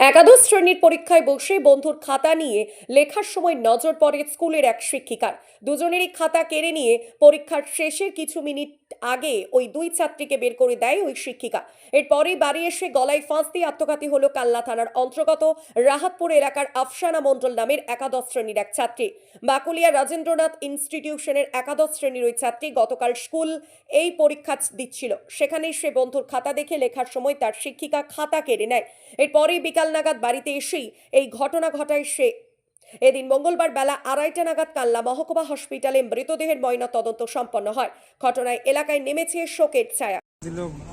একাদশ শ্রেণীর পরীক্ষায় বসে বন্ধুর খাতা নিয়ে লেখার সময় নজর পড়ে স্কুলের এক শিক্ষিকার। দুজনেরই খাতা কেড়ে নিয়ে পরীক্ষার শেষের কিছু মিনিট আগে ওই দুই ছাত্রীকে বের করে দেয় ওই শিক্ষিকা। এরপরেই বাড়ি এসে গলায় ফাঁস দিয়ে আত্মঘাতী হলো কাল্লা থানার অন্তর্গত রাহাতপুর এলাকার আফসানা মণ্ডল নামের একাদশ শ্রেণীর এক ছাত্রী। বাকুলিয়া রাজেন্দ্রনাথ ইনস্টিটিউশনের একাদশ শ্রেণীর ওই ছাত্রী গতকাল স্কুল এই পরীক্ষা দিচ্ছিল। সেখানেই সে বন্ধুর খাতা দেখে লেখার সময় তার শিক্ষিকা খাতা কেড়ে নেয়। এরপরেই বিকাল নাগাদ বাড়িতে এসেই এই ঘটনা ঘটায় সে। এদিন মঙ্গলবার বেলা 2:30 নাগাদ কাল্লা মহকুমা হসপিটালে মৃতদেহের ময়না তদন্ত সম্পন্ন হয়। ঘটনায় এলাকায় নেমেছে শোকের ছায়া।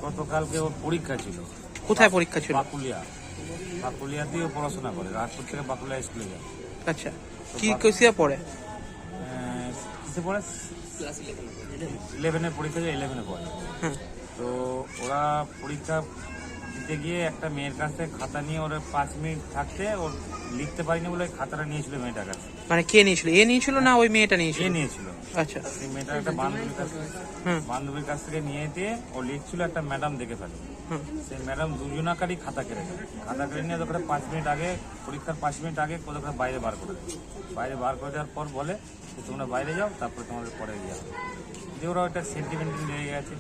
গতকালকে ওর পরীক্ষা ছিল। কোথায় পরীক্ষা ছিল? বাকুলিয়াতেও পড়াশোনা করে, রাজপুর থেকে বাকুলিয়া স্কুলে যায়। আচ্ছা, কি কিসে পড়ে? কিসে পড়ে? ক্লাস 11 পরীক্ষা যায়, 11 পড়ে। তো ওরা পরীক্ষা দিতে গিয়ে একটা মেয়ের কাছ থেকে খাতা নিয়ে ওরা 5 মিনিট থাকতে ওর লিখতে পারিনি বলে খাতাটা নিয়েছিল মেয়েটার কাছে। মানে কে নিয়েছিল? এ নিয়েছিল না ওই মেয়েটা নিয়েছিল? এ নিয়েছিল। আচ্ছা, সেই মেয়েটার একটা বান্ধবীর কাছ থেকে নিয়ে দিয়ে ও লিখছিল, একটা ম্যাডাম দেখে ফেলে। সেই ম্যাডাম দুজনাকারই খাতা কেড়ে নেয়। খাতা কেড়ে নিয়ে ওখানে 5 মিনিট আগে, পরীক্ষার 5 মিনিট আগে ওখানে বাইরে বার করে দেয়। বাইরে বার করে দেওয়ার পর বলে যে তোমরা বাইরে যাও, তারপরে তোমাদের পরে গিয়ে যে ওরা ওটা সেন্টিমেন্টাল লেগে গেছে।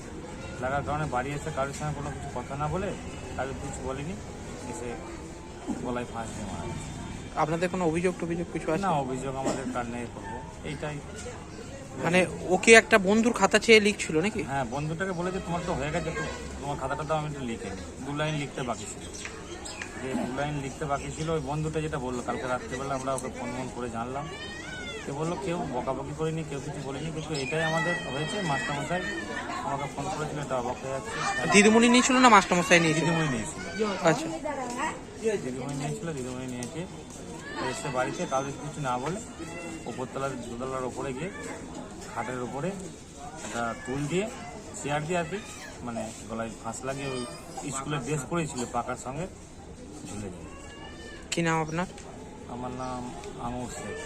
লাগার কারণে বাড়ি এসে কারোর সঙ্গে কোনো কিছু কথা না বলে, কারোর কিছু বলিনি, এসে গলায় ফাঁস দিয়ে মারা গেছে। আপনাদের কোনো অভিযোগ টভিযোগ কিছু আছে? না, অভিযোগ আমাদের কার নেই করবো, এইটাই। মানে ওকে একটা বন্ধুর খাতা চেয়ে লিখছিল নাকি? হ্যাঁ, বন্ধুটাকে বলেছে তোমার তো হয়ে গেছে, তো তোমার খাতাটা দাও, আমি একটু লিখে নিই। 2 লাইন লিখতে বাকি ছিল। যে 2 লাইন লিখতে বাকি ছিল, ওই বন্ধুটা যেটা বললো, কালকে রাত্রিবেলা আমরা ওকে ফোন করে জানলাম। সে বললো কেউ বকাবকি করিনি, কেউ কিছু বলিনি, কিন্তু এটাই আমাদের হয়েছে। মাস্টারমশাই আমাকে ফোন করেছিল, এটা অবাক হয়ে যাচ্ছে। দিদিমণি নিয়েছিল না মাস্টারমশাই নিয়েছিল? দিদিমণি নিয়েছিল। আচ্ছা, দিদিমণি নিয়েছে। এসে বাড়িতে কাউকে কিছু না বলে ওপরতলার দোতলার ওপরে গিয়ে খাটের ওপরে একটা টুল দিয়ে, চেয়ার দিয়ে আর কি, মানে গলায় ফাঁস লাগিয়ে ওই স্কুলের ড্রেস পরেছিল পাকার সঙ্গে ঝুলে যায়। কি নাম আপনার? আমার নাম আঙুর শেখ।